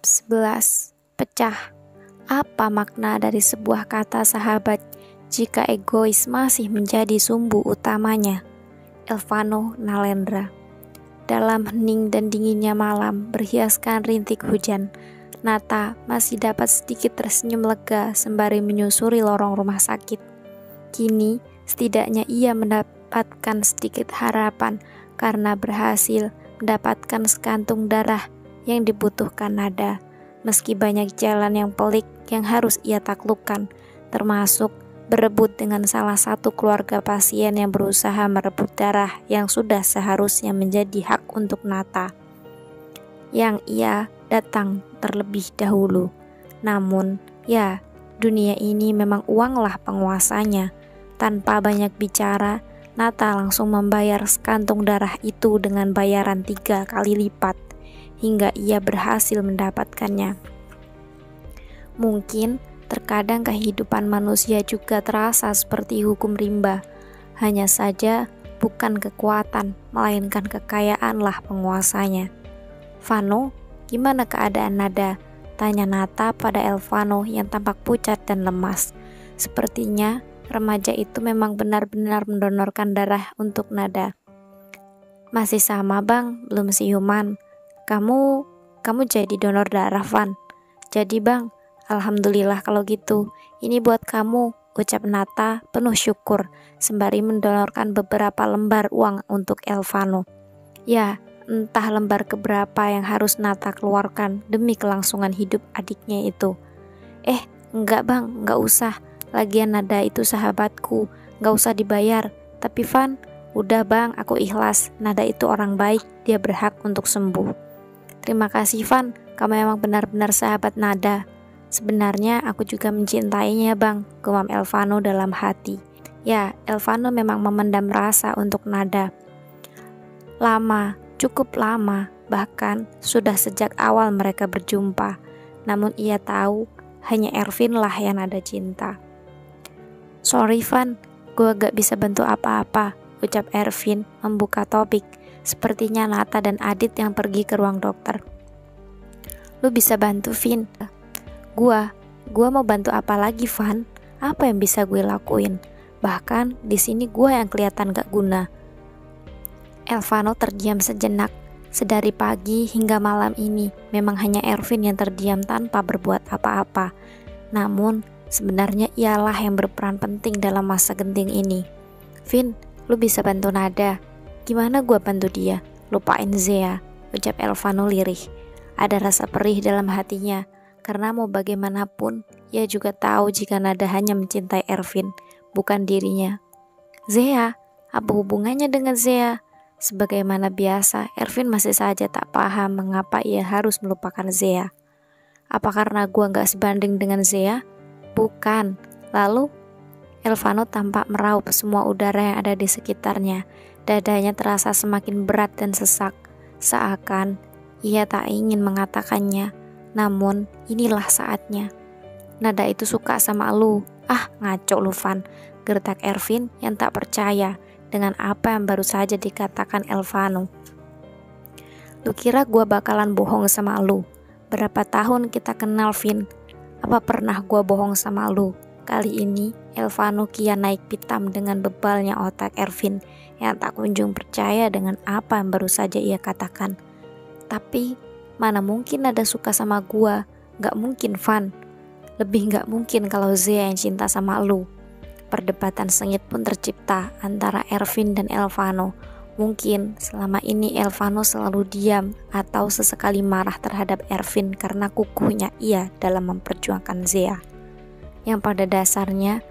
Bab 11. Pecah. Apa makna dari sebuah kata sahabat jika egois masih menjadi sumbu utamanya? Elvano Nalendra. Dalam hening dan dinginnya malam berhiaskan rintik hujan, Nata masih dapat sedikit tersenyum lega sembari menyusuri lorong rumah sakit. Kini setidaknya ia mendapatkan sedikit harapan karena berhasil mendapatkan sekantung darah yang dibutuhkan Nada. Meski banyak jalan yang pelik yang harus ia taklukkan, termasuk berebut dengan salah satu keluarga pasien yang berusaha merebut darah yang sudah seharusnya menjadi hak untuk Nata, yang ia datang terlebih dahulu. Namun, ya, dunia ini memang uanglah penguasanya. Tanpa banyak bicara, Nata langsung membayar sekantung darah itu dengan bayaran 3 kali lipat, hingga ia berhasil mendapatkannya. Mungkin terkadang kehidupan manusia juga terasa seperti hukum rimba. Hanya saja bukan kekuatan, melainkan kekayaanlah penguasanya. "Vano, gimana keadaan Nada?" tanya Nata pada Elvano yang tampak pucat dan lemas. Sepertinya remaja itu memang benar-benar mendonorkan darah untuk Nada. "Masih sama bang, belum siuman. Kamu jadi donor darah, Van." "Jadi bang, alhamdulillah kalau gitu. Ini buat kamu," ucap Nata penuh syukur sembari mendonorkan beberapa lembar uang untuk Elvano. Ya, entah lembar keberapa yang harus Nata keluarkan demi kelangsungan hidup adiknya itu. Enggak bang, enggak usah. Lagian Nada itu sahabatku, enggak usah dibayar." "Tapi Van..." "Udah bang, aku ikhlas. Nada itu orang baik, dia berhak untuk sembuh." "Terima kasih Van, kamu memang benar-benar sahabat Nada." "Sebenarnya aku juga mencintainya bang," gumam Elvano dalam hati. Ya, Elvano memang memendam rasa untuk Nada. Lama, cukup lama, bahkan sudah sejak awal mereka berjumpa. Namun ia tahu hanya Ervin lah yang Nada cinta. "Sorry Van, gue gak bisa bantu apa-apa," ucap Ervin membuka topik. Sepertinya Nata dan Adit yang pergi ke ruang dokter. "Lu bisa bantu Vin." Gua mau bantu apa lagi Van? Apa yang bisa gue lakuin? Bahkan di sini gue yang kelihatan gak guna." Elvano terdiam sejenak. Sedari pagi hingga malam ini memang hanya Ervin yang terdiam tanpa berbuat apa-apa. Namun sebenarnya ialah yang berperan penting dalam masa genting ini. "Vin, lu bisa bantu Nada." "Gimana gua bantu dia?" "Lupain Zea," ucap Elvano lirih. Ada rasa perih dalam hatinya, karena mau bagaimanapun ia juga tahu jika Nada hanya mencintai Ervin, bukan dirinya. "Zea? Apa hubungannya dengan Zea?" Sebagaimana biasa, Ervin masih saja tak paham mengapa ia harus melupakan Zea. "Apa karena gua gak sebanding dengan Zea?" "Bukan." "Lalu?" Elvano tampak meraup semua udara yang ada di sekitarnya. Dadanya terasa semakin berat dan sesak, seakan ia tak ingin mengatakannya. Namun inilah saatnya. "Nada itu suka sama lu." "Ah, ngaco lu Van," gertak Ervin yang tak percaya dengan apa yang baru saja dikatakan Elvano. "Lu kira gua bakalan bohong sama lu? Berapa tahun kita kenal, Vin? Apa pernah gua bohong sama lu?" Kali ini Elvano kian naik pitam dengan bebalnya otak Ervin yang tak kunjung percaya dengan apa yang baru saja ia katakan. "Tapi mana mungkin Nada suka sama gua? Gak mungkin Van. Lebih gak mungkin kalau Zea yang cinta sama lu." Perdebatan sengit pun tercipta antara Ervin dan Elvano. Mungkin selama ini Elvano selalu diam atau sesekali marah terhadap Ervin karena kukuhnya ia dalam memperjuangkan Zea, yang pada dasarnya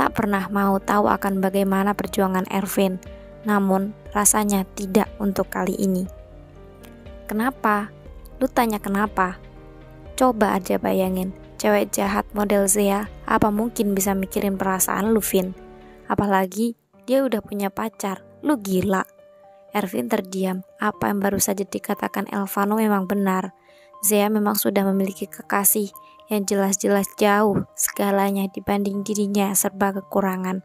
tak pernah mau tahu akan bagaimana perjuangan Ervin. Namun rasanya tidak untuk kali ini. "Kenapa?" "Lu tanya kenapa? Coba aja bayangin, cewek jahat model Zea apa mungkin bisa mikirin perasaan lu, Vin? Apalagi dia udah punya pacar. Lu gila." Ervin terdiam. Apa yang baru saja dikatakan Elvano memang benar. Zea memang sudah memiliki kekasih yang jelas-jelas jauh segalanya dibanding dirinya serba kekurangan.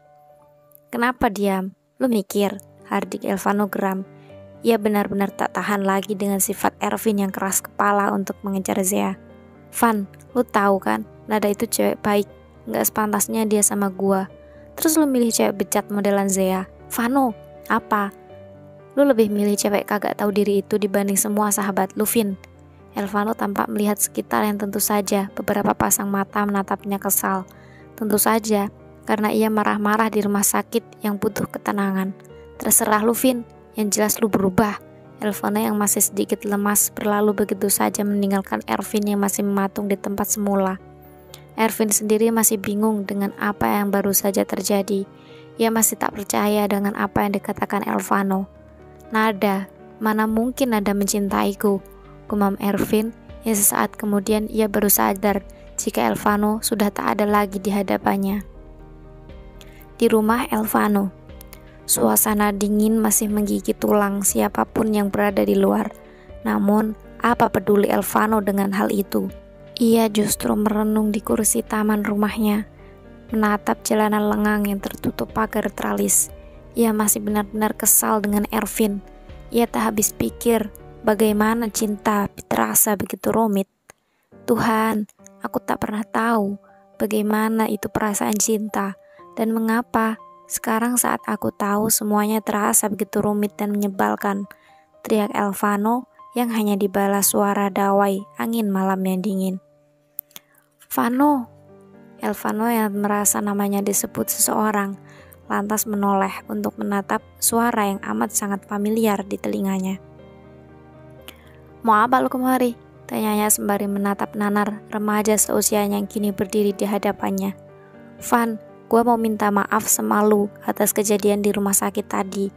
"Kenapa diam? Lu mikir?" hardik Elvano geram. Ia benar-benar tak tahan lagi dengan sifat Ervin yang keras kepala untuk mengejar Zea. Van, lu tahu kan, Nada itu cewek baik, gak sepantasnya dia sama gua. Terus lu milih cewek bejat modelan Zea. Vano, apa? Lu lebih milih cewek kagak tahu diri itu dibanding semua sahabat lu, Vin. Elvano tampak melihat sekitar yang tentu saja beberapa pasang mata menatapnya kesal. Tentu saja, karena ia marah-marah di rumah sakit yang butuh ketenangan. Terserah lu, Vin, yang jelas lu berubah. Elvano yang masih sedikit lemas berlalu begitu saja meninggalkan Ervin yang masih mematung di tempat semula. Ervin sendiri masih bingung dengan apa yang baru saja terjadi. Ia masih tak percaya dengan apa yang dikatakan Elvano. Nada, mana mungkin Nada mencintaiku? Gumam Ervin yang sesaat kemudian ia baru sadar jika Elvano sudah tak ada lagi di hadapannya. Di rumah Elvano, suasana dingin masih menggigit tulang siapapun yang berada di luar. Namun, apa peduli Elvano dengan hal itu? Ia justru merenung di kursi taman rumahnya, menatap jalanan lengang yang tertutup pagar tralis. Ia masih benar-benar kesal dengan Ervin. Ia tak habis pikir bagaimana cinta terasa begitu rumit. Tuhan, aku tak pernah tahu bagaimana itu perasaan cinta dan mengapa sekarang saat aku tahu semuanya terasa begitu rumit dan menyebalkan, teriak Elvano yang hanya dibalas suara dawai angin malam yang dingin. Vano, Elvano yang merasa namanya disebut seseorang, lantas menoleh untuk menatap suara yang amat sangat familiar di telinganya. Mau apa lu kemari? Tanyanya sembari menatap nanar remaja seusianya yang kini berdiri di hadapannya. Van, gua mau minta maaf sama lu atas kejadian di rumah sakit tadi.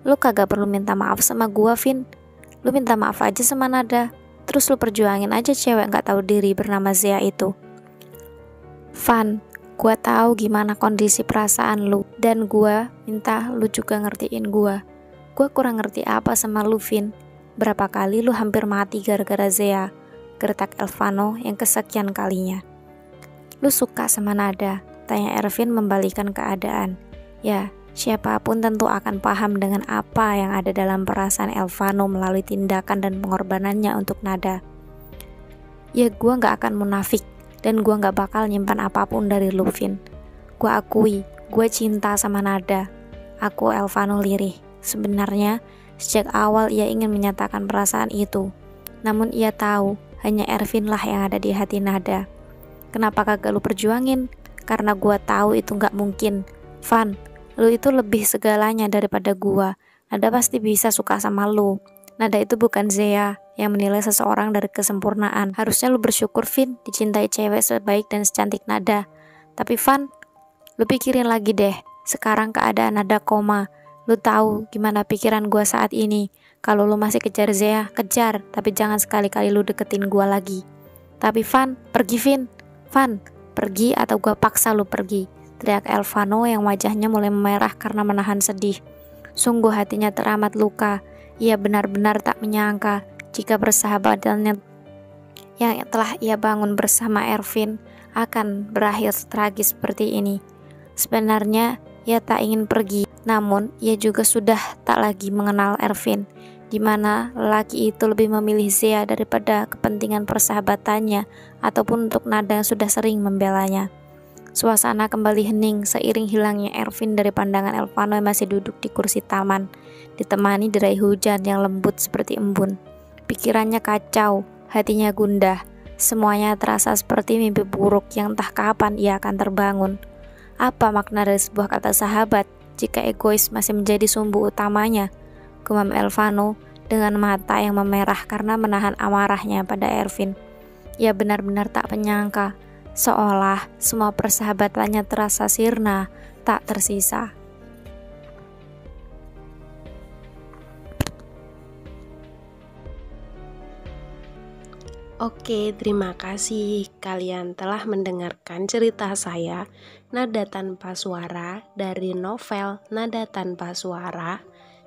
Lu kagak perlu minta maaf sama gua, Vin. Lu minta maaf aja sama Nada. Terus lu perjuangin aja cewek gak tahu diri bernama Zea itu. Van, gua tahu gimana kondisi perasaan lu dan gua minta lu juga ngertiin gua. Gua kurang ngerti apa sama lu, Vin. Berapa kali lu hampir mati gara-gara Zea? Gertak Elvano yang kesekian kalinya. Lu suka sama Nada? Tanya Ervin membalikan keadaan. Ya, siapapun tentu akan paham dengan apa yang ada dalam perasaan Elvano melalui tindakan dan pengorbanannya untuk Nada. Ya, gua gak akan munafik dan gua gak bakal nyimpan apapun dari lu, Vin. Gua akui, gua cinta sama Nada. Aku Elvano lirih. Sebenarnya, sejak awal ia ingin menyatakan perasaan itu. Namun ia tahu, hanya Ervin lah yang ada di hati Nada. Kenapa kagak lu perjuangin? Karena gua tahu itu gak mungkin. Van, lu itu lebih segalanya daripada gua. Nada pasti bisa suka sama lu. Nada itu bukan Zea yang menilai seseorang dari kesempurnaan. Harusnya lu bersyukur, Vin, dicintai cewek sebaik dan secantik Nada. Tapi Van, lu pikirin lagi deh. Sekarang keadaan Nada koma. Lu tahu gimana pikiran gua saat ini. Kalau lu masih kejar Zea, kejar. Tapi jangan sekali-kali lu deketin gua lagi. Tapi Van, pergi Vin. Van, pergi atau gua paksa lu pergi, teriak Elvano yang wajahnya mulai memerah karena menahan sedih. Sungguh hatinya teramat luka. Ia benar-benar tak menyangka jika persahabatannya yang telah ia bangun bersama Ervin akan berakhir tragis seperti ini. Sebenarnya ia tak ingin pergi, namun ia juga sudah tak lagi mengenal Ervin, di mana lelaki itu lebih memilih Zea daripada kepentingan persahabatannya ataupun untuk Nada yang sudah sering membelanya. Suasana kembali hening seiring hilangnya Ervin dari pandangan Elvano yang masih duduk di kursi taman, ditemani derai hujan yang lembut seperti embun. Pikirannya kacau, hatinya gundah. Semuanya terasa seperti mimpi buruk yang entah kapan ia akan terbangun. Apa makna dari sebuah kata sahabat jika egois masih menjadi sumbu utamanya? Gumam Elvano dengan mata yang memerah karena menahan amarahnya pada Ervin. Ia benar-benar tak menyangka, seolah semua persahabatannya terasa sirna, tak tersisa. Oke, terima kasih kalian telah mendengarkan cerita saya Nada Tanpa Suara dari novel Nada Tanpa Suara.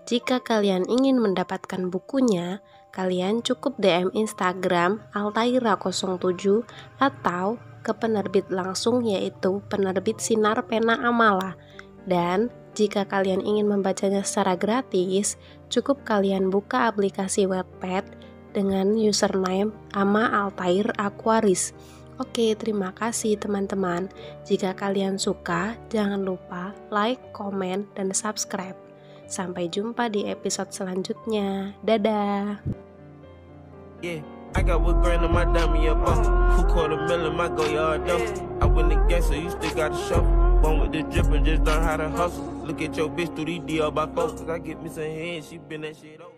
Jika kalian ingin mendapatkan bukunya, kalian cukup DM Instagram Altaira07 atau ke penerbit langsung yaitu penerbit Sinar Pena Amala. Dan jika kalian ingin membacanya secara gratis, cukup kalian buka aplikasi Wattpad dengan username Ama Altair Aquaris. Oke, terima kasih teman-teman. Jika kalian suka, jangan lupa like, komen, dan subscribe. Sampai jumpa di episode selanjutnya. Dadah. Yeah, I got what grand on my diamond up. Who caught a million my go yard though? I win the game, so you still got to show. One with the drip and just learn how to hustle. Look at your bitch through these DR by four. Cause I get me some head, she been that shit over.